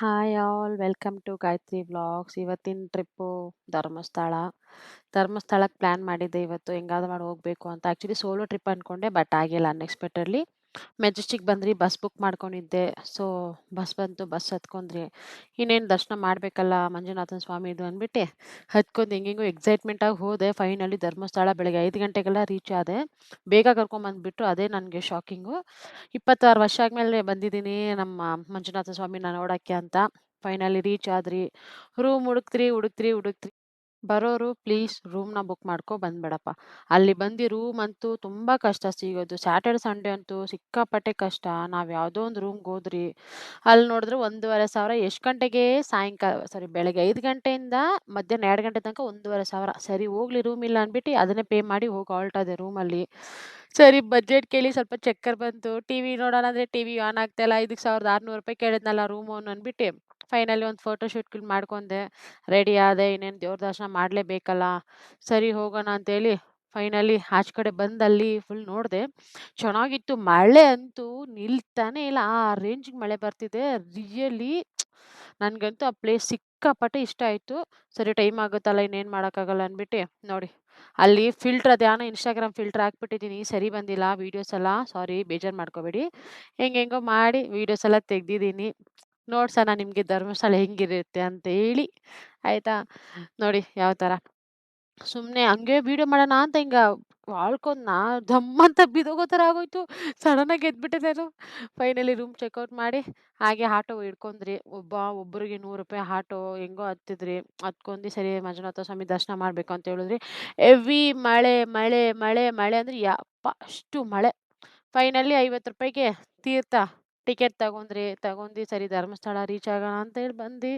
Hi all welcome to Gayatri vlogs. ಇವತ್ತಿನ trip Dharmasthala. ಧರ್ಮಸ್ಥಳಕ್ಕೆ plan ಮಾಡಿದ್ದೆ ಇವತ್ತು ಹೆಂಗಾದ್ರು ಮಾಡಿ ಹೋಗ್ಬೇಕು ಅಂತ. ಆ್ಯಕ್ಚುಲಿ ಸೋಲೋ ಟ್ರಿಪ್ ಅಂದ್ಕೊಂಡೆ ಬಟ್ ಆಗಿಲ್ಲ ಅನ್ಎಕ್ಸ್ಪೆಕ್ಟಡ್ಲಿ. ಮೆಜೆಸ್ಟಿಕ್ ಬಂದ್ರಿ, ಬಸ್ ಬುಕ್ ಮಾಡ್ಕೊಂಡಿದ್ದೆ. ಸೊ ಬಸ್ ಬಂತು, ಬಸ್ ಹತ್ಕೊಂಡ್ರಿ. ಇನ್ನೇನು ದರ್ಶನ ಮಾಡಬೇಕಲ್ಲ ಮಂಜುನಾಥನ ಸ್ವಾಮಿದು ಅಂದ್ಬಿಟ್ಟು ಹತ್ಕೊಂಡು ಹೆಂಗೆಂಗೋ ಎಕ್ಸೈಟ್ಮೆಂಟಾಗಿ ಹೋದೆ. ಫೈನಲಿ ಧರ್ಮಸ್ಥಳ ಬೆಳಗ್ಗೆ 5 ಗಂಟೆಗೆಲ್ಲ ರೀಚ್ ಆದೆ. ಬೇಗ ಕರ್ಕೊಂಬಂದ್ಬಿಟ್ರು, ಅದೇ ನನಗೆ ಶಾಕಿಂಗು. 26 ವರ್ಷ ಆದ್ಮೇಲೆ ಬಂದಿದ್ದೀನಿ ನಮ್ಮ ಮಂಜುನಾಥ ಸ್ವಾಮಿನ ನೋಡಕ್ಕೆ ಅಂತ. ಫೈನಲಿ ರೀಚ್ ಆದ್ರಿ. ರೂಮ್ ಹುಡುಕ್ತ್ರಿ, ಹುಡುಕ್ತ್ರಿ, ಹುಡುಕ್ತ್ರಿ. ಬರೋರು ಪ್ಲೀಸ್ ರೂಮ್‌ನ ಬುಕ್ ಮಾಡ್ಕೊ ಬಂದ್ಬೇಡಪ್ಪ. ಅಲ್ಲಿ ಬಂದು ರೂಮ್ ಅಂತೂ ತುಂಬಾ ಕಷ್ಟ ಸಿಗೋದು. ಸ್ಯಾಟರ್ಡೆ, ಸಂಡೇ ಅಂತೂ ಸಿಕ್ಕಾಪಟ್ಟೆ ಕಷ್ಟ. ನಾವ್ ಯಾವ್ದೋ ಒಂದು ರೂಮ್‌ಗೆ ಹೋದ್ರಿ. ಅಲ್ಲಿ ನೋಡಿದ್ರೆ 1,500 ಎಷ್ಟ್ ಗಂಟೆಗೆ ಬೆಳಗ್ಗೆ 5 ಗಂಟೆಯಿಂದ ಮಧ್ಯಾಹ್ನ 2 ಗಂಟೆ ತನಕ 1,500. ಸರಿ ಹೋಗ್ಲಿ ರೂಮ್ ಇಲ್ಲ ಅಂದ್ಬಿಟ್ಟು ಅದನ್ನೇ ಪೇ ಮಾಡಿ ಹೋಗಿ ಹೊರಟದೆ ರೂಮಲ್ಲಿ. ಸರಿ ಬಡ್ಜೆಟ್ ಕೇಳಿ ಸ್ವಲ್ಪ ಚಕ್ಕರ್ ಬಂತು. ಟಿವಿ ನೋಡೋಣ ಅಂದ್ರೆ ಟಿವಿ ಆನ್ ಆಗ್ತಾ ಇಲ್ಲ. ಇದಕ್ಕೆ ₹1,600 ಕೇಳಿದ್ನಲ್ಲ ರೂಮ್ ಅವ್ನು ಅಂದ್ಬಿಟ್ಟು ಫೈನಲಿ ಒಂದು ಫೋಟೋ ಶೂಟ್‌ಗಳು ಮಾಡ್ಕೊಂಡೆ. ರೆಡಿ ಆದೆ. ಇನ್ನೇನು ದೇವ್ರ ದರ್ಶನ ಮಾಡ್ಲೇಬೇಕಲ್ಲ. ಸರಿ ಹೋಗೋಣ ಅಂತೇಳಿ ಫೈನಲಿ ಆಚೆ ಕಡೆ ಬಂದು ಅಲ್ಲಿ ಫುಲ್ ನೋಡಿದೆ. ಚೆನ್ನಾಗಿತ್ತು. ಮಳೆ ಅಂತೂ ನಿಲ್ತಾನೇ ಇಲ್ಲ. ಆ ರೇಂಜಿಗೆ ಮಳೆ ಬರ್ತಿದೆ. ರಿಯಲಿ ನನ್ಗಂತೂ ಆ ಪ್ಲೇಸ್ ಸಿಕ್ಕಾಪಟ್ಟೆ ಇಷ್ಟ ಆಯ್ತು. ಸರಿ ಟೈಮ್ ಆಗುತ್ತಲ್ಲ ಇನ್ನೇನು ಮಾಡೋಕ್ಕಾಗಲ್ಲ ಅಂದ್ಬಿಟ್ಟು ನೋಡಿ ಅಲ್ಲಿ ಫಿಲ್ಟರ್ ಅದ್ಯಾನೋ ಇನ್‌ಸ್ಟಾಗ್ರಾಮ್ ಫಿಲ್ಟರ್ ಹಾಕ್ಬಿಟ್ಟಿದ್ದೀನಿ. ಸರಿ ಬಂದಿಲ್ಲ ವೀಡಿಯೋಸ್ ಎಲ್ಲ. ಸಾರಿ ಬೇಜಾರು ಮಾಡ್ಕೋಬೇಡಿ. ಹೆಂಗೆಂಗೋ ಮಾಡಿ ವೀಡಿಯೋಸ್ ಎಲ್ಲ ತೆಗ್ದಿದ್ದೀನಿ. ನೋಡ್ಸಣ ನಿಮ್ಗೆ ಧರ್ಮಸ್ಥಳ ಹೆಂಗಿರುತ್ತೆ ಅಂತ ಹೇಳಿ. ಆಯ್ತಾ? ನೋಡಿ ಯಾವ ಥರ. ಸುಮ್ನೆ ಹಂಗೆ ವಿಡಿಯೋ ಮಾಡೋಣ ಅಂತ ಹಿಂಗ ವಾಲ್ಕೊಂಡ್ನಾ ಧಮ್ ಅಂತ ಬಿದೋಗೋ ಥರ ಆಗೋಯ್ತು. ಸಡನ್ನಾಗಿ ಎದ್ಬಿಟ್ಟೆ ನಾನು. ಫೈನಲಿ ರೂಮ್ ಚೆಕ್ಔಟ್ ಮಾಡಿ ಹಾಗೆ ಆಟೋ ಹಿಡ್ಕೊಂಡ್ರಿ. ಒಬ್ಬರಿಗೆ ₹100 ಆಟೋ ಹೆಂಗೋ ಹತ್ತಿದ್ರಿ. ಹತ್ಕೊಂಡು ಸರಿ ಮಂಜುನಾಥ ಸ್ವಾಮಿ ದರ್ಶನ ಮಾಡ್ಬೇಕು ಅಂತ ಹೇಳಿದ್ರಿ. ಹೆವಿ ಮಳೆ, ಮಳೆ, ಮಳೆ, ಮಳೆ ಅಂದ್ರೆ ಯಪ್ಪಾ! ಅಷ್ಟು ಮಳೆ. ಫೈನಲಿ ₹50ಗೆ ತೀರ್ಥ ಟಿಕೆಟ್ ತಗೊಂಡ್ರಿ. ತಗೊಂಡು ಸರಿ ಧರ್ಮಸ್ಥಳ ರೀಚ್ ಆಗೋಣ ಅಂತ ಹೇಳಿ ಬಂದ್ವಿ.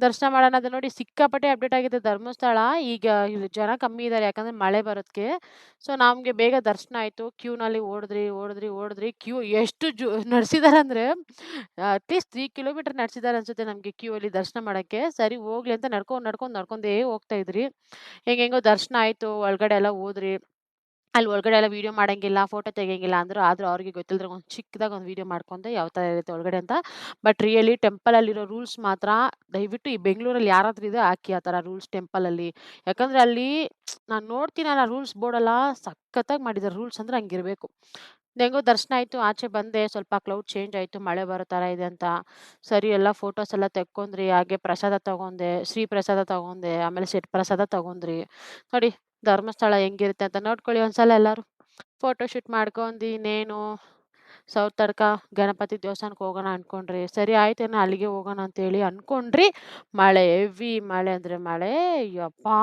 ದರ್ಶನ ಮಾಡೋಣ ಅದು ನೋಡಿ ಸಿಕ್ಕಾಪಟ್ಟೆ ಅಪ್ಡೇಟ್ ಆಗಿದೆ ಧರ್ಮಸ್ಥಳ. ಈಗ ಇಲ್ಲಿ ಜನ ಕಮ್ಮಿ ಇದ್ದಾರೆ ಯಾಕಂದ್ರೆ ಮಳೆ ಬರೋದಕ್ಕೆ. ಸೊ ನಮ್ಗೆ ಬೇಗ ದರ್ಶನ ಆಯ್ತು. ಕ್ಯೂನಲ್ಲಿ ಓಡಿದ್ರಿ, ಓಡಿದ್ರಿ, ಓಡಿದ್ರಿ. ಕ್ಯೂ ಎಷ್ಟು ನಡೆಸಿದಾರಂದ್ರೆ ಅಟ್‌ಲೀಸ್ಟ್ 3 ಕಿಲೋಮೀಟರ್ ನಡೆಸಿದ್ದಾರೆ ಅನ್ಸುತ್ತೆ ನಮ್ಗೆ ಕ್ಯೂ ಅಲ್ಲಿ ದರ್ಶನ ಮಾಡಕ್ಕೆ. ಸರಿ ಹೋಗ್ಲಿ ಅಂತ ನಡ್ಕೊಂಡೇ ಹೋಗ್ತಾ ಇದ್ರಿ. ಹೆಂಗೆಂಗೋ ದರ್ಶನ ಆಯ್ತು. ಒಳಗಡೆ ಎಲ್ಲ ಹೋದ್ರಿ. ಅಲ್ಲಿ ಒಳಗಡೆ ಎಲ್ಲ ವೀಡಿಯೋ ಮಾಡಂಗಿಲ್ಲ, ಫೋಟೋ ತೆಗಿಯಂಗಿಲ್ಲ ಅಂದ್ರು. ಆದ್ರೂ ಅವ್ರಿಗೆ ಗೊತ್ತಿಲ್ದಂಗೆ ಒಂದು ಚಿಕ್ಕದಾಗಿ ಒಂದು ವೀಡಿಯೋ ಮಾಡ್ಕೊಂಡೆ ಯಾವ ಥರ ಇರುತ್ತೆ ಒಳಗಡೆ ಅಂತ. ಬಟ್ ರಿಯಲಿ ಟೆಂಪಲಲ್ಲಿರೋ ರೂಲ್ಸ್ ಮಾತ್ರ ದಯವಿಟ್ಟು ಈ ಬೆಂಗಳೂರಲ್ಲಿ ಯಾರ ಹತ್ರ ಇದೆ ಹಾಕಿ ಆ ಥರ ರೂಲ್ಸ್ ಟೆಂಪಲಲ್ಲಿ. ಯಾಕಂದ್ರೆ ಅಲ್ಲಿ ನಾನು ನೋಡ್ತೀನಲ್ಲ ರೂಲ್ಸ್ ಬೋರ್ಡೆಲ್ಲ ಸಖತ್ತಾಗಿ ಮಾಡಿದ್ದಾರೆ. ರೂಲ್ಸ್ ಅಂದ್ರೆ ಹಂಗಿರ್ಬೇಕು. ಹೆಂಗೋ ದರ್ಶನ ಆಯ್ತು. ಆಚೆ ಬಂದೆ. ಸ್ವಲ್ಪ ಕ್ಲೌಡ್ ಚೇಂಜ್ ಆಯ್ತು. ಮಳೆ ಬರೋ ಥರ ಇದೆ ಅಂತ. ಸರಿ ಎಲ್ಲ ಫೋಟೋಸ್ ಎಲ್ಲ ತೆಕ್ಕೊಂಡ್ರಿ. ಹಾಗೆ ಪ್ರಸಾದ ತಗೊಂಡೆ. ಶ್ರೀ ಪ್ರಸಾದ ತಗೊಂಡೆ. ಆಮೇಲೆ ಸೆಟ್ ಪ್ರಸಾದ ತಗೊಂಡ್ರಿ. ನೋಡಿ ಧರ್ಮಸ್ಥಳ ಹೆಂಗಿರುತ್ತೆ ಅಂತ ನೋಡ್ಕೊಳ್ಳಿ ಒಂದ್ಸಲ ಎಲ್ಲಾರು. ಫೋಟೋ ಶೂಟ್ ಮಾಡ್ಕೊಂಡ್ ಇನ್ನೇನು ಸೌತಡ್ಕ ಗಣಪತಿ ದೇವಸ್ಥಾನಕ್ಕೆ ಹೋಗೋಣ ಅನ್ಕೊಂಡ್ರಿ. ಸರಿ ಆಯ್ತೇನೋ ಅಲ್ಲಿಗೆ ಹೋಗೋಣ ಅಂತೇಳಿ ಅನ್ಕೊಂಡ್ರಿ. ಮಳೆ ಹೆವಿ ಮಳೆ ಅಂದ್ರೆ ಮಳೆ. ಯಪ್ಪಾ!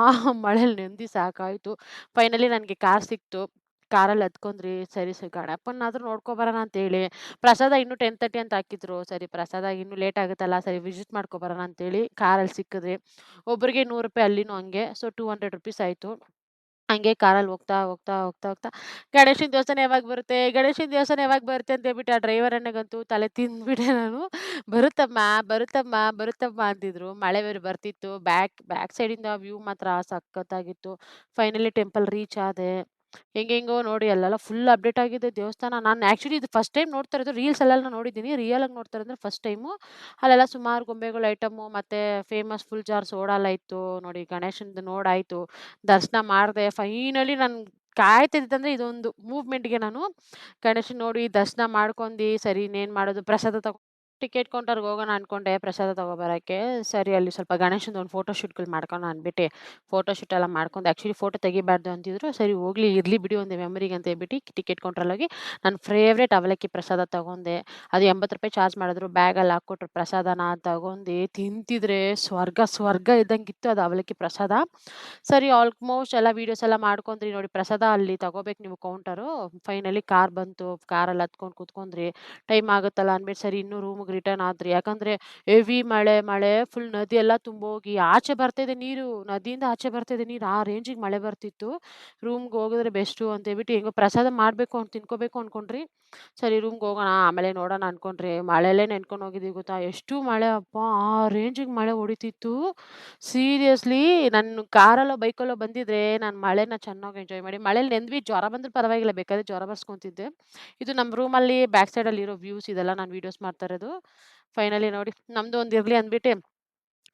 ಮಳೇಲಿ ನೆಂದಿ ಸಾಕಾಯ್ತು. ಫೈನಲಿ ನನ್ಗೆ ಕಾರ್ ಸಿಕ್ತು. ಕಾರಲ್ಲಿ ಹತ್ಕೊಂಡ್ರಿ. ಸರಿ ಗಣಪನ್ನಾದ್ರೂ ನೋಡ್ಕೊ ಬರೋಣ ಅಂತೇಳಿ. ಪ್ರಸಾದ ಇನ್ನೂ 10:30 ಅಂತ ಹಾಕಿದ್ರು. ಸರಿ ಪ್ರಸಾದ ಇನ್ನೂ ಲೇಟ್ ಆಗುತ್ತಲ್ಲ, ಸರಿ ವಿಸಿಟ್ ಮಾಡ್ಕೊ ಬರೋಣ ಅಂತೇಳಿ ಕಾರಲ್ಲಿ ಸಿಕ್ಕಿದ್ರಿ. ಒಬ್ರಿಗೆ ₹100 ಅಲ್ಲಿನೂ ಹಂಗೆ. ಸೊ ₹200 ಆಯ್ತು. ಹಂಗೆ ಕಾರಲ್ಲಿ ಹೋಗ್ತಾ, ಹೋಗ್ತಾ, ಹೋಗ್ತಾ, ಹೋಗ್ತಾ ಗಣೇಶನ ದೇವಸ್ಥಾನ ಯಾವಾಗ ಬರುತ್ತೆ? ಗಣೇಶನ ದೇವಸ್ಥಾನ ಯಾವಾಗ ಬರುತ್ತೆ ಅಂತ ಹೇಳ್ಬಿಟ್ಟು ಆ ಡ್ರೈವರ್ ಅಣ್ಣಗಂತೂ ತಲೆ ತಿಂದ್ಬಿಟ್ಟೆ ನಾನು. ಬರುತ್ತಮ್ಮ, ಬರುತ್ತಮ್ಮ, ಬರುತ್ತಮ್ಮ ಅಂತಿದ್ರು. ಮಳೆ ಬೇರೆ ಬರ್ತಿತ್ತು. ಬ್ಯಾಕ್ ಸೈಡಿಂದ ವ್ಯೂ ಮಾತ್ರ ಸಖತ್ತಾಗಿತ್ತು. ಫೈನಲಿ ಟೆಂಪಲ್ ರೀಚ್ ಆದೆ. ಹೆಂಗೆಂಗೋ ನೋಡಿ ಅಲ್ಲೆಲ್ಲ ಫುಲ್ ಅಪ್ಡೇಟ್ ಆಗಿದೆ ದೇವಸ್ಥಾನ. ನಾನು ಆಕ್ಚುಲಿ ಇದು ಫಸ್ಟ್ ಟೈಮ್ ನೋಡ್ತಾ ಇರೋದು. ರೀಲ್ಸಲ್ಲೆಲ್ಲ ನೋಡಿದ್ದೀನಿ. ರಿಯಲ್ ಆಗಿ ನೋಡ್ತಾ ಇರೋದು ಫಸ್ಟ್ ಟೈಮು. ಅಲ್ಲೆಲ್ಲ ಸುಮಾರು ಗೊಂಬೆಗಳ ಐಟಮು ಮತ್ತೆ ಫೇಮಸ್ ಫುಲ್ ಜಾರ್ ಸೋಡಾ ಎಲ್ಲ ಇತ್ತು. ನೋಡಿ ಗಣೇಶಂದು ನೋಡಾಯ್ತು. ದರ್ಶನ ಮಾಡ್ದೆ. ಫೈನಲಿ ನಾನು ಕಾಯ್ತಿದ್ದಂದ್ರೆ ಇದೊಂದು ಮೂವ್‌ಮೆಂಟ್‌ಗೆ ನಾನು ಗಣೇಶನ್ ನೋಡಿ ದರ್ಶನ ಮಾಡ್ಕೊಂಡಿ, ಸರಿ ಇನ್ನೇನ್ ಮಾಡೋದು ಪ್ರಸಾದ ಟಿಕೆಟ್ ಕೌಂಟರ್‌ಗೆ ಹೋಗೋಣ ಅನ್ಕೊಂಡೆ ಪ್ರಸಾದ ತಗೋಬರಕ್ಕೆ. ಸರಿ ಅಲ್ಲಿ ಸ್ವಲ್ಪ ಗಣೇಶಂದು ಒಂದು ಫೋಟೋ ಶೂಟ್‌ಗಳು ಮಾಡ್ಕೋಣ ಅಂದ್ಬಿಟ್ಟು ಫೋಟೋ ಶೂಟ್ ಎಲ್ಲ ಮಾಡ್ಕೊಂಡೆ. ಆಕ್ಚುಲಿ ಫೋಟೋ ತೆಗಿಬಾರ್ದು ಅಂತಿದ್ರು. ಸರಿ ಹೋಗ್ಲಿ ಇರ್ಲಿ ಬಿಡಿ ಒಂದು ಮೆಮರಿಗೆ ಅಂತ ಹೇಳ್ಬಿಟ್ಟು ಟಿಕೆಟ್ ಕೌಂಟರಲ್ಲಿ ಹೋಗಿ ನನ್ನ ಫೇವ್ರೇಟ್ ಅವಲಕ್ಕಿ ಪ್ರಸಾದ ತಗೊಂಡೆ. ಅದು ₹80 ಚಾರ್ಜ್ ಮಾಡಿದ್ರು. ಬ್ಯಾಗಲ್ಲಿ ಹಾಕ್ಕೊಟ್ರು ಪ್ರಸಾದನ ತಗೊಂಡು ತಿಂತಿದ್ರೆ ಸ್ವರ್ಗ ಇದ್ದಂಗಿತ್ತು ಅದು ಅವಲಕ್ಕಿ ಪ್ರಸಾದ. ಸರಿ ಆಲ್ಮೋಸ್ಟ್ ಎಲ್ಲ ವೀಡಿಯೋಸ್ ಎಲ್ಲ ಮಾಡ್ಕೊಂಡ್ರಿ. ನೋಡಿ ಪ್ರಸಾದ ಅಲ್ಲಿ ತಗೋಬೇಕು ನೀವು ಕೌಂಟರು. ಫೈನಲಿ ಕಾರ್ ಬಂತು. ಕಾರಲ್ಲಿ ಹತ್ಕೊಂಡು ಕೂತ್ಕೊಂಡ್ರಿ. ಟೈಮ್ ಆಗುತ್ತಲ್ಲ ಅಂದ್ಬಿಟ್ಟು ಸರಿ ಇನ್ನೂ ರೂಮಿಗೆ ರಿಟರ್ನ್ ಆದ್ರಿ. ಯಾಕಂದ್ರೆ ಹೆವಿ ಮಳೆ ಫುಲ್ ನದಿ ಎಲ್ಲ ತುಂಬೋಗಿ ಆಚೆ ಬರ್ತಿದೆ ನೀರು. ನದಿಯಿಂದ ಆಚೆ ಬರ್ತಿದೆ ನೀರು. ಆ ರೇಂಜಿಗೆ ಮಳೆ ಬರ್ತಿತ್ತು. ರೂಮ್‌ಗೆ ಹೋಗಿದ್ರೆ ಬೆಸ್ಟು ಅಂತ ಹೇಳ್ಬಿಟ್ಟು ಹೆಂಗೋ ಪ್ರಸಾದ ಮಾಡ್ಬೇಕು ತಿನ್ಕೋಬೇಕು ಅನ್ಕೊಂಡ್ರಿ. ಸರಿ ರೂಮ್‌ಗೆ ಹೋಗೋಣ ಆಮೇಲೆ ನೋಡೋಣ ಅನ್ಕೊಂಡ್ರಿ. ಮಳೆಲ್ಲೇ ನೆನ್ಕೊಂಡು ಹೋಗಿದ್ದೀವಿ ಗೊತ್ತಾ? ಎಷ್ಟು ಮಳೆ ಅಪ್ಪಾ! ಆ ರೇಂಜಿಗೆ ಮಳೆ ಹೊಡಿತಿತ್ತು. ಸೀರಿಯಸ್ಲಿ ನಾನು ಕಾರಲ್ಲೋ, ಬೈಕಲ್ಲೋ ಬಂದಿದ್ರೆ ನಾನು ಮಳೆನ ಚೆನ್ನಾಗಿ ಎಂಜಾಯ್ ಮಾಡಿ ಮಳೇಲಿ ನೆಂದ್ವಿ ಜ್ವರ ಬಂದ್ರೂ ಪರವಾಗಿಲ್ಲ ಬೇಕಾದ್ರೆ ಜ್ವರ ಬರ್ಸ್ಕೊಂತಿದ್ದೆ. ಇದು ನಮ್ಮ ರೂಮಲ್ಲಿ ಬ್ಯಾಕ್ ಸೈಡಲ್ಲಿ ಇರೋ ವ್ಯೂಸ್ ಇದೆಲ್ಲ ನಾನು ವೀಡಿಯೋಸ್ ಮಾಡ್ತಾ ಇರೋದು. ಫೈನಲಿ ನೋಡಿ ನಮ್ದು ಒಂದ್ ಇರ್ಲಿ ಅಂದ್ಬಿಟ್ಟು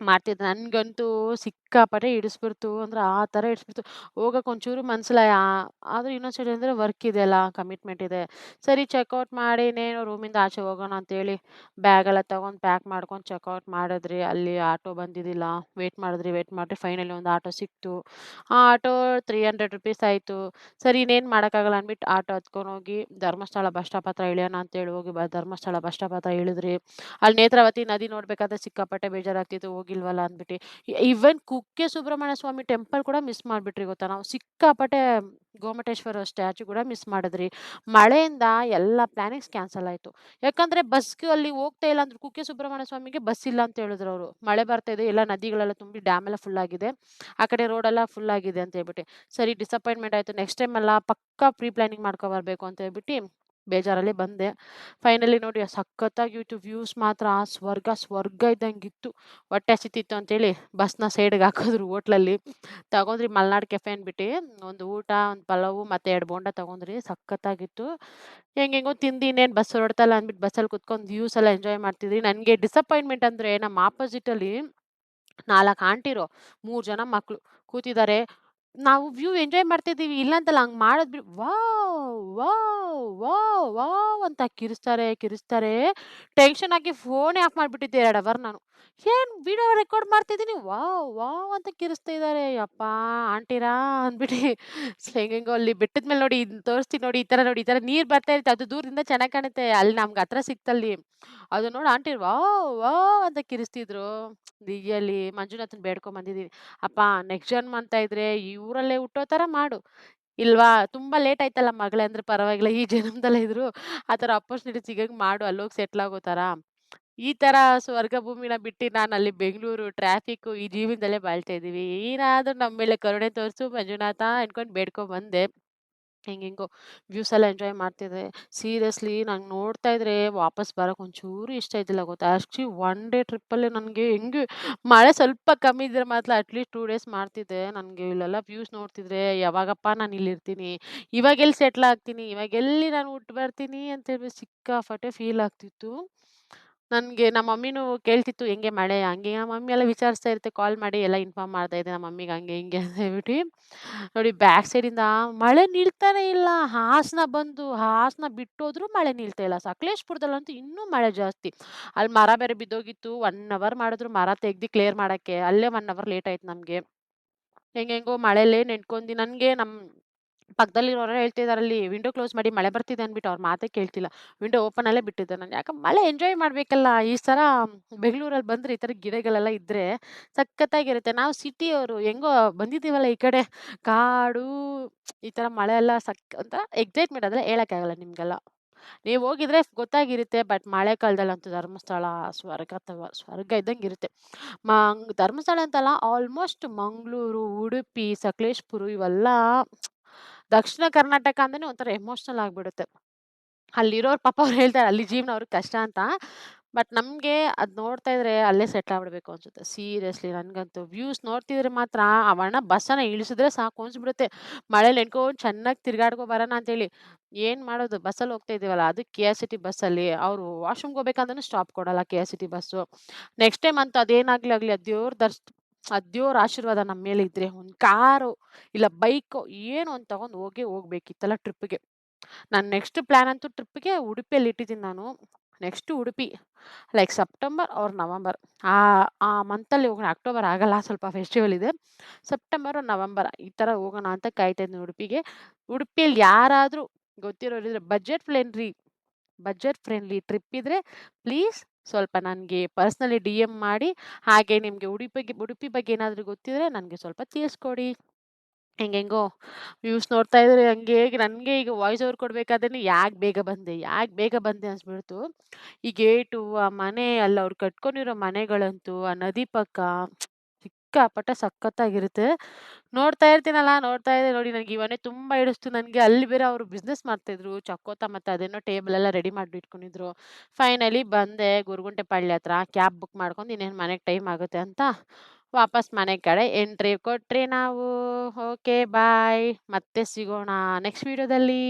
ಮಾಡ್ತಿದ್ದೆ. ನನ್ಗಂತೂ ಸಿಕ್ಕಾಪಟ್ಟೆ ಹಿಡಿಸ್ಬಿಡ್ತು. ಅಂದ್ರೆ ಆ ಥರ ಹಿಡಿಸ್ಬಿಡ್ತು. ಹೋಗಕ್ ಒಂಚೂರು ಮನ್ಸಿಲ್ಲ. ಆದ್ರೆ ಇನ್ನೊಂದ್ ಸೈಡ್ ಅಂದ್ರೆ ವರ್ಕ್ ಇದೆಯಲ್ಲ, ಕಮಿಟ್ಮೆಂಟ್ ಇದೆ. ಸರಿ ಚೆಕೌಟ್ ಮಾಡಿ ಇನ್ನೇನು ರೂಮಿಂದ ಆಚೆ ಹೋಗೋಣ ಅಂತೇಳಿ ಬ್ಯಾಗೆಲ್ಲ ತಗೊಂಡ್ ಪ್ಯಾಕ್ ಮಾಡ್ಕೊಂಡು ಚೆಕೌಟ್ ಮಾಡಿದ್ರಿ. ಅಲ್ಲಿ ಆಟೋ ಬಂದಿದ್ದಿಲ್ಲ. ವೇಟ್ ಮಾಡಿದ್ರಿ. ಫೈನಲಿ ಒಂದು ಆಟೋ ಸಿಕ್ತು. ಆ ಆಟೋ ₹300 ಆಯ್ತು. ಸರಿ ಇನ್ನೇನ್ ಮಾಡಕ್ಕಾಗಲ್ಲ ಅಂದ್ಬಿಟ್ಟು ಆಟೋ ಹತ್ಕೊಂಡೋಗಿ ಧರ್ಮಸ್ಥಳ ಬಸ್ ಸ್ಟಾಪ್ ಹತ್ರ ಇಳಿಯೋಣ ಅಂತೇಳಿ ಹೋಗಿ ಧರ್ಮಸ್ಥಳ ಬಸ್ ಸ್ಟಾಪ್ ಹತ್ರ ಇಳಿದ್ರಿ. ಅಲ್ಲಿ ನೇತ್ರಾವತಿ ನದಿ ನೋಡ್ಬೇಕಾದ್ರೆ ಸಿಕ್ಕಾಪಟ್ಟೆ ಬೇಜಾರಾಗ್ತಿತ್ತು ಹೋಗಿಲ್ವಲ್ಲ ಅಂದ್ಬಿಟ್ಟು. ಈವನ್ ಕುಕ್ಕೆ ಸುಬ್ರಹ್ಮಣ್ಯ ಸ್ವಾಮಿ ಟೆಂಪಲ್ ಕೂಡ ಮಿಸ್ ಮಾಡ್ಬಿಟ್ರಿ ಗೊತ್ತಾ ನಾವು. ಸಿಕ್ಕಾಪಟ್ಟೆ ಗೋಮಟೇಶ್ವರ ಸ್ಟ್ಯಾಚ್ಯೂ ಕೂಡ ಮಿಸ್ ಮಾಡಿದ್ರಿ. ಮಳೆಯಿಂದ ಎಲ್ಲ ಪ್ಲಾನಿಂಗ್ಸ್ ಕ್ಯಾನ್ಸಲ್ ಆಯ್ತು. ಯಾಕಂದ್ರೆ ಬಸ್‌ಗೆ ಅಲ್ಲಿ ಹೋಗ್ತಾ ಇಲ್ಲ ಅಂದ್ರು. ಕುಕ್ಕೆ ಸುಬ್ರಹ್ಮಣ್ಯ ಸ್ವಾಮಿಗೆ ಬಸ್ ಇಲ್ಲ ಅಂತ ಹೇಳಿದ್ರು ಅವ್ರು. ಮಳೆ ಬರ್ತಾ ಇದೆ, ಎಲ್ಲ ನದಿಗಳೆಲ್ಲ ತುಂಬಿ ಡ್ಯಾಮ್ ಎಲ್ಲ ಫುಲ್ ಆಗಿದೆ. ಆ ಕಡೆ ರೋಡ್ ಎಲ್ಲ ಫುಲ್ ಆಗಿದೆ ಅಂತ ಹೇಳ್ಬಿಟ್ಟು. ಸರಿ ಡಿಸಪಾಯಿಂಟ್‌ಮೆಂಟ್ ಆಯ್ತು. ನೆಕ್ಸ್ಟ್ ಟೈಮ್ ಎಲ್ಲ ಪಕ್ಕಾ ಪ್ರೀ ಪ್ಲಾನಿಂಗ್ ಮಾಡ್ಕೊ ಬರ್ಬೇಕು ಅಂತ ಹೇಳ್ಬಿಟ್ಟು ಬೇಜಾರಲ್ಲಿ ಬಂದೆ. ಫೈನಲಿ ನೋಡಿ ಸಖತ್ತಾಗಿತ್ತು ವ್ಯೂಸ್ ಮಾತ್ರ ಸ್ವರ್ಗ ಇದ್ದಂಗಿತ್ತು. ಹೊಟ್ಟೆ ಹಸಿತಿತ್ತು ಅಂತೇಳಿ ಬಸ್‌ನ ಸೈಡ್‌ಗೆ ಹಾಕಿದ್ರು ಹೋಟ್ಲಲ್ಲಿ. ತಗೊಂಡ್ರಿ ಮಲ್ನಾಡ್ ಕೆಫೆ ಅಂದ್ಬಿಟ್ಟು ಒಂದು ಊಟ, ಒಂದು ಪಲಾವು ಮತ್ತೆ 2 ಬೋಂಡ ತಗೊಂಡ್ರಿ. ಸಖತ್ತಾಗಿತ್ತು. ಹೆಂಗೆಂಗೋ ತಿಂದು ಇನ್ನೇನು ಬಸ್ ಹೊರಡ್ತಲ್ಲ ಅಂದ್ಬಿಟ್ಟು ಬಸ್ಸಲ್ಲಿ ಕುತ್ಕೊಂಡು ವ್ಯೂಸ್ ಎಲ್ಲ ಎಂಜಾಯ್ ಮಾಡ್ತಿದ್ವಿ. ನನಗೆ ಡಿಸಪಾಯಿಂಟ್‌ಮೆಂಟ್ ಅಂದ್ರೆ ನಮ್ಮ ಅಪೋಸಿಟಲ್ಲಿ 4 ಆಂಟಿರು, 3 ಜನ ಮಕ್ಳು ಕೂತಿದ್ದಾರೆ. ನಾವು ವ್ಯೂ ಎಂಜಾಯ್ ಮಾಡ್ತಿದ್ದೀವಿ. ಇಲ್ಲ ಅಂತಲ್ಲ ಹಂಗ್ ಮಾಡೋದ್ ವಾವ್! ವಾವ್! ವಾವ್! ವಾವ್! ಅಂತ ಕಿರ್ಚ್ತಾರೆ. ಟೆನ್ಷನ್ ಆಗಿ ಫೋನೇ ಆಫ್ ಮಾಡ್ಬಿಟ್ಟಿದ್ದೆ 2 ಅವರ್ ನಾನು. ಏನ್ ವಿಡಿಯೋ ರೆಕಾರ್ಡ್ ಮಾಡ್ತಿದ್ದೀನಿ. ವಾವ್! ವಾವ್! ಅಂತ ಕಿರ್ಚ್ತಾ ಇದ್ದಾರೆ. ಯಪ್ಪಾ ಆಂಟಿರಾ ಅಂದ್ಬಿಟ್ಟು ಹೆಂಗೆಂಗೋ ಅಲ್ಲಿ ಬೆಟ್ಟದ ಮೇಲೆ ನೋಡಿ ತೋರಿಸ್ತೀನಿ ನೋಡಿ, ಈ ತರ ನೀರ್ ಬರ್ತಾ ಇರುತ್ತೆ. ಅದು ದೂರದಿಂದ ಚೆನ್ನಾಗ್ ಕಾಣುತ್ತೆ. ಅಲ್ಲಿ ನಮ್ಗೆ ಹತ್ರ ಸಿಕ್ತಲ್ಲಿ. ಅದು ನೋಡಿ ಆಂಟಿ ವಾವ್! ವಾವ್! ಅಂತ ಕಿರ್ಚ್ತಿದ್ರು. ರಿಯಲಿ ಮಂಜುನಾಥನ್ ಬೇಡ್ಕೊಂಡ್ ಬಂದಿದೀನಿ. ಅಪ್ಪ ನೆಕ್ಸ್ಟ್ ಜನ್ಮ ಅಂತ ಇದ್ರೆ ಈ ಊರಲ್ಲೇ ಹುಟ್ಟೋ ತರ ಮಾಡು. ಇಲ್ವಾ ತುಂಬಾ ಲೇಟ್ ಆಯ್ತಲ್ಲ ಮಗಳೇ ಅಂದ್ರೆ ಪರವಾಗಿಲ್ಲ ಈ ಜನ್ಮದಲ್ಲೇ ಇದ್ರು ಆ ತರ ಅಪರ್ಚುನಿಟಿ ಸಿಗಂಗ್ ಮಾಡು. ಅಲ್ಲೋಗಿ ಸೆಟ್ಲ್ ಆಗೋ ತರ. ಈ ತರ ಸ್ವರ್ಗ ಭೂಮಿನ ಬಿಟ್ಟು ನಾನು ಅಲ್ಲಿ ಬೆಂಗಳೂರು ಟ್ರಾಫಿಕ್ಕು ಈ ಜೀವನದಲ್ಲೇ ಬಾಳ್ತಾ ಇದೀವಿ. ಏನಾದ್ರೂ ನಮ್ಮ ಮೇಲೆ ಕರುಣೆ ತೋರ್ಸು ಮಂಜುನಾಥ ಅನ್ಕೊಂಡ್ ಬೇಡ್ಕೊಂಡ್ ಬಂದೆ. ಹೆಂಗೆಂಗೋ ವ್ಯೂಸ್ ಎಲ್ಲ ಎಂಜಾಯ್ ಮಾಡ್ತಿದ್ದೆ. ಸೀರಿಯಸ್ಲಿ ನಂಗೆ ನೋಡ್ತಾ ಇದ್ರೆ ವಾಪಸ್ ಬರಕ್ ಒಂಚೂರು ಇಷ್ಟ ಇದ್ದಿಲ್ಲ ಗೊತ್ತಾ. ಆಕ್ಚುಲಿ ಒನ್ ಡೇ ಟ್ರಿಪ್ಪಲ್ಲೇ ನನಗೆ ಹೆಂಗೆ ಮಳೆ ಸ್ವಲ್ಪ ಕಮ್ಮಿ ಇದ್ರೆ ಮಾತ್ರ ಅಟ್ಲೀಸ್ಟ್ 2 ಡೇಸ್ ಮಾಡ್ತಿದ್ದೆ. ನನಗೆ ಇಲ್ಲೆಲ್ಲ ವ್ಯೂಸ್ ನೋಡ್ತಿದ್ರೆ ಯಾವಾಗಪ್ಪ ನಾನು ಇಲ್ಲಿರ್ತೀನಿ, ಇವಾಗೆಲ್ಲಿ ಸೆಟ್ಲ್ ಆಗ್ತೀನಿ, ಇವಾಗೆಲ್ಲಿ ನಾನು ಹುಟ್ಟು ಬರ್ತೀನಿ ಅಂತೇಳಿ ಸಿಕ್ಕಾಪಟ್ಟೆ ಫೀಲ್ ಆಗ್ತಿತ್ತು. ನನ್ಗೆ ನಮ್ಮ ಮಮ್ಮಿನೂ ಕೇಳ್ತಿತ್ತು, "ಹೆಂಗೆ ಮಳೆ?" ಹಂಗೆ ನಮ್ಮ ಮಮ್ಮಿ ಎಲ್ಲ ವಿಚಾರಿಸ್ತಾ ಇರುತ್ತೆ ಕಾಲ್ ಮಾಡಿ ಎಲ್ಲ ಇನ್ಫಾರ್ಮ್ ಮಾಡ್ತಾ ಇದ್ದೆ ನಮ್ಮ ಮಮ್ಮಿಗೆ ಹಂಗೆ ಹಿಂಗೆ ಅಂತ ಹೇಳ್ಬಿಟ್ಟು. ನೋಡಿ ಬ್ಯಾಕ್ ಸೈಡಿಂದ ಮಳೆ ನಿಲ್ತಾನೇ ಇಲ್ಲ. ಹಾಸನ ಬಿಟ್ಟೋದ್ರು ಮಳೆ ನಿಲ್ತಾ ಇಲ್ಲ. ಸಕಲೇಶಪುರದಲ್ಲಂತೂ ಇನ್ನೂ ಮಳೆ ಜಾಸ್ತಿ. ಅಲ್ಲಿ ಮರ ಬೇರೆ ಬಿದ್ದೋಗಿತ್ತು. 1 ಅವರ್ ಮಾಡಿದ್ರು ಮರ ತೆಗ್ದು ಕ್ಲಿಯರ್ ಮಾಡಕ್ಕೆ. ಅಲ್ಲೇ 1 ಅವರ್ ಲೇಟ್ ಆಯ್ತು ನಮ್ಗೆ. ಹೆಂಗೆಂಗೋ ಮಳೆಲೇ ನೆನ್ಕೊಂಡಿ ನನ್ಗೆ ಪಕ್ಕದಲ್ಲಿರೋರು ಹೇಳ್ತಿದಾರಲ್ಲಿ, "ವಿಂಡೋ ಕ್ಲೋಸ್ ಮಾಡಿ ಮಳೆ ಬರ್ತಿದೆ" ಅಂದ್ಬಿಟ್ಟು ಅವ್ರ ಮಾತೇ ಕೇಳ್ತಿಲ್ಲ. ವಿಂಡೋ ಓಪನ್ ಅಲ್ಲೇ ಬಿಟ್ಟಿದ್ದೆ ನಾನು. ಯಾಕಂದ್ರೆ ಮಳೆ ಎಂಜಾಯ್ ಮಾಡ್ಬೇಕಲ್ಲ. ಈ ಸಲ ಬೆಂಗಳೂರಲ್ಲಿ ಬಂದ್ರೆ ಈ ತರ ಗಿಡಗಳೆಲ್ಲ ಇದ್ರೆ ಸಖತ್ತಾಗಿರುತ್ತೆ. ನಾವು ಸಿಟಿಯವರು ಹೆಂಗೋ ಬಂದಿದ್ದೀವಲ್ಲ ಈ ಕಡೆ ಕಾಡು, ಈ ತರ ಮಳೆ ಎಲ್ಲ ಒಂಥರ ಎಕ್ಸೈಟ್‌ಮೆಂಟ್ ಅದೆಲ್ಲ ಹೇಳಕ್ಕಾಗಲ್ಲ ನಿಮ್ಗೆಲ್ಲ. ನೀವ್ ಹೋಗಿದ್ರೆ ಗೊತ್ತಾಗಿರುತ್ತೆ. ಬಟ್ ಮಳೆಗಾಲದಲ್ಲಂತೂ ಧರ್ಮಸ್ಥಳ ಸ್ವರ್ಗ ಇದ್ದಂಗಿರುತ್ತೆ. ಧರ್ಮಸ್ಥಳ ಅಂತಲ್ಲ ಆಲ್ಮೋಸ್ಟ್ ಮಂಗಳೂರು, ಉಡುಪಿ, ಸಕಲೇಶಪುರ ಇವೆಲ್ಲ ದಕ್ಷಿಣ ಕರ್ನಾಟಕ ಅಂದ್ರೇನೆ ಒಂಥರ ಎಮೋಷನಲ್ ಆಗ್ಬಿಡುತ್ತೆ. ಅಲ್ಲಿರೋರು ಪಾಪ ಅವ್ರು ಹೇಳ್ತಾರೆ ಅಲ್ಲಿ ಜೀವನ ಅವ್ರಿಗೆ ಕಷ್ಟ ಅಂತ. ಬಟ್ ನಮ್ಗೆ ಅದ್ ನೋಡ್ತಾ ಇದ್ರೆ ಅಲ್ಲೇ ಸೆಟ್ಲ್ ಆಗ್ಬಿಡ್ಬೇಕು ಅನ್ಸುತ್ತೆ. ಸೀರಿಯಸ್ಲಿ ನನ್ಗಂತೂ ವ್ಯೂಸ್ ನೋಡ್ತಿದ್ರೆ ಮಾತ್ರ ಅವಣ್ಣ ಬಸ್ಸನ್ನ ಇಳಿಸಿದ್ರೆ ಸಾಕು ಅನ್ಸ್ಬಿಡುತ್ತೆ. ಮಳೇಲಿ ನೆನ್ಕೊಂಡು ಚೆನ್ನಾಗಿ ತಿರ್ಗಾಡ್ಕೊ ಬರೋಣ ಅಂತೇಳಿ. ಏನ್ ಮಾಡೋದು ಬಸ್ಸಲ್ಲಿ ಹೋಗ್ತಾ ಇದೀವಲ್ಲ ಅದು ಕೆ.ಎಸ್.ಆರ್.ಟಿ.ಸಿ. ಬಸ್ಸಲ್ಲಿ ಅವ್ರು ವಾಶ್‌ರೂಮ್‌ಗೆ ಹೋಗ್ಬೇಕಂದ್ರೂ ಸ್ಟಾಪ್ ಕೊಡಲ್ಲ ಕೆ.ಎಸ್.ಆರ್.ಟಿ.ಸಿ. ಬಸ್ಸು. ನೆಕ್ಸ್ಟ್ ಟೈಮ್ ಅಂತೂ ಅದೇನಾಗ್ಲಿ ಆ ದೇವ್ರ ಆಶೀರ್ವಾದ ನಮ್ಮ ಮೇಲೆ ಇದ್ರೆ ಒಂದ್ ಕಾರು ಇಲ್ಲ ಬೈಕೋ ಏನೋ ಒಂದ್ ತಗೊಂಡ್ ಹೋಗ್ಬೇಕಿತ್ತಲ್ಲ ಟ್ರಿಪ್‌ಗೆ. ನಾನ್ ನೆಕ್ಸ್ಟ್ ಪ್ಲಾನ್ ಅಂತೂ ಟ್ರಿಪ್‌ಗೆ ಉಡುಪಿಯಲ್ಲಿ ಇಟ್ಟಿದ್ದೀನಿ ನಾನು. Next Udupi like September or November. ಆ ಆ ಮಂತಲ್ಲಿ ಹೋಗೋಣ. ಅಕ್ಟೋಬರ್ ಆಗಲ್ಲ ಸ್ವಲ್ಪ ಫೆಸ್ಟಿವಲ್ ಇದೆ. ಸೆಪ್ಟೆಂಬರ್, ನವೆಂಬರ್ ಈ ತರ ಹೋಗೋಣ ಅಂತ ಕಾಯ್ತಾ ಇದ್ದೀನಿ ಉಡುಪಿಗೆ. ಉಡುಪಿಯಲ್ಲಿ ಯಾರಾದ್ರೂ ಗೊತ್ತಿರೋರಿದ್ರೆ ಬಜೆಟ್ ಫ್ರೆಂಡ್ಲಿ ಟ್ರಿಪ್ ಇದ್ರೆ ಪ್ಲೀಸ್ ಸ್ವಲ್ಪ ನನ್ಗೆ ಪರ್ಸನಲಿ ಡಿಎಂ ಮಾಡಿ. ಹಾಗೆ ನಿಮ್ಗೆ ಉಡುಪಿ ಬಗ್ಗೆ ಏನಾದ್ರೂ ಗೊತ್ತಿದ್ರೆ ನನ್ಗೆ ಸ್ವಲ್ಪ ತಿಳಿಸ್ಕೊಡಿ. ಹೆಂಗೆಂಗೋ ವ್ಯೂಸ್ ನೋಡ್ತಾ ಇದ್ರೆ ಹಂಗೆ ನನ್ಗೆ ಈಗ ವಾಯ್ಸ್ ಓವರ್ ಕೊಡ್ಬೇಕಾದ್ರೇನೆ ಯಾಕ್ ಬೇಗ ಬಂದೆ ಅನ್ಸ್ಬಿಡ್ತು. ಈ ಗೇಟು, ಆ ಮನೆ ಅಲ್ಲಿ ಅವ್ರು ಕಟ್ಕೊಂಡಿರೋ ಮನೆಗಳಂತೂ ಆ ನದಿ ಪಕ್ಕ ಸಿಕ್ಕಾಪಟ್ಟೆ ಸಖತ್ತಾಗಿರುತ್ತೆ. ನೋಡ್ತಾ ಇದ್ದೆ ನೋಡಿ ನನಗೆ ಈ ಮನೆ ತುಂಬಾ ಹಿಡಿಸ್ತು. ನನ್ಗೆ ಅಲ್ಲಿ ಬೇರೆ ಅವ್ರು ಬಿಸ್ನೆಸ್ ಮಾಡ್ತಿದ್ರು. ಚಕ್ಕೋತ ಮತ್ತೆ ಅದೇನೋ ಟೇಬಲ್ ಎಲ್ಲ ರೆಡಿ ಮಾಡಿ ಇಟ್ಕೊಂಡಿದ್ರು. ಫೈನಲಿ ಬಂದೆ ಗೊರಗುಂಟೆಪಾಳ್ಯ ಹತ್ರ ಕ್ಯಾಬ್ ಬುಕ್ ಮಾಡ್ಕೊಂಡು ಇನ್ನೇನು ಮನೆಗೆ ಟೈಮ್ ಆಗುತ್ತೆ ಅಂತ ವಾಪಸ್ ಮನೆ ಕಡೆ ಎಂಟ್ರಿ ಕೊಟ್ರಿ ನಾವು. Okay bye. ಮತ್ತೆ ಸಿಗೋಣ ನೆಕ್ಸ್ಟ್ ವಿಡಿಯೋದಲ್ಲಿ.